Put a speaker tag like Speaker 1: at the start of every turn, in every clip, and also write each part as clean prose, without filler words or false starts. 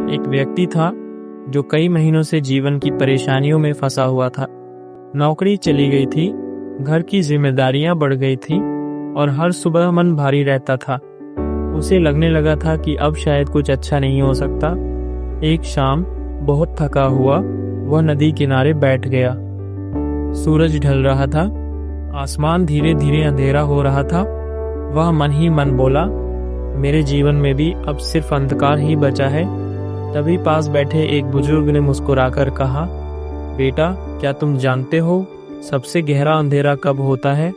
Speaker 1: एक व्यक्ति था जो कई महीनों से जीवन की परेशानियों में फंसा हुआ था। नौकरी चली गई थी, घर की जिम्मेदारियां बढ़ गई थी और हर सुबह मन भारी रहता था। उसे लगने लगा था कि अब शायद कुछ अच्छा नहीं हो सकता। एक शाम बहुत थका हुआ वह नदी किनारे बैठ गया। सूरज ढल रहा था, आसमान धीरे धीरे अंधेरा हो रहा था। वह मन ही मन बोला, मेरे जीवन में भी अब सिर्फ अंधकार ही बचा है। तभी पास बैठे एक बुजुर्ग ने मुस्कुराकर कहा, बेटा, क्या तुम जानते हो सबसे गहरा अंधेरा कब होता है?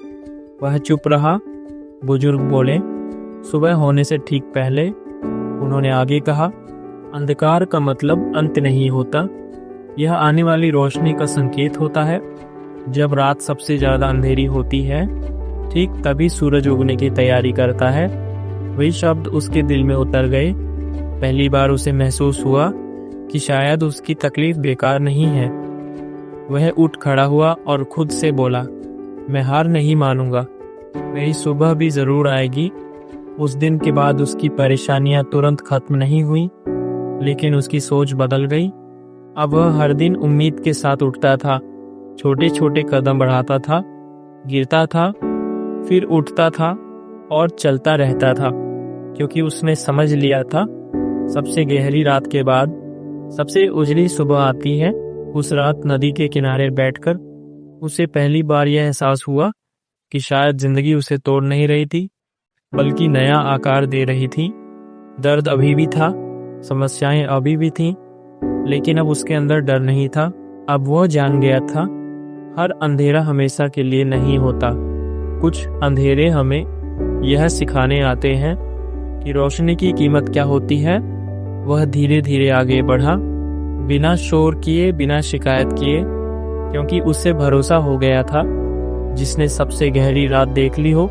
Speaker 1: वह चुप रहा। बुजुर्ग बोले, सुबह होने से ठीक पहले। उन्होंने आगे कहा, अंधकार का मतलब अंत नहीं होता, यह आने वाली रोशनी का संकेत होता है। जब रात सबसे ज्यादा अंधेरी होती है, ठीक तभी सूरज उगने की तैयारी करता है। वही शब्द उसके दिल में उतर गए। पहली बार उसे महसूस हुआ कि शायद उसकी तकलीफ बेकार नहीं है। वह उठ खड़ा हुआ और खुद से बोला, मैं हार नहीं मानूंगा, मेरी सुबह भी जरूर आएगी। उस दिन के बाद उसकी परेशानियां तुरंत खत्म नहीं हुई, लेकिन उसकी सोच बदल गई। अब वह हर दिन उम्मीद के साथ उठता था, छोटे छोटे कदम बढ़ाता था, गिरता था, फिर उठता था और चलता रहता था, क्योंकि उसने समझ लिया था सबसे गहरी रात के बाद सबसे उजली सुबह आती है। उस रात नदी के किनारे बैठकर उसे पहली बार यह एहसास हुआ कि शायद जिंदगी उसे तोड़ नहीं रही थी, बल्कि नया आकार दे रही थी। दर्द अभी भी था, समस्याएं अभी भी थीं, लेकिन अब उसके अंदर डर नहीं था। अब वह जान गया था, हर अंधेरा हमेशा के लिए नहीं होता। कुछ अंधेरे हमें यह सिखाने आते हैं कि रोशनी की कीमत क्या होती है। वह धीरे धीरे आगे बढ़ा, बिना शोर किए, बिना शिकायत किए, क्योंकि उसे भरोसा हो गया था, जिसने सबसे गहरी रात देख ली हो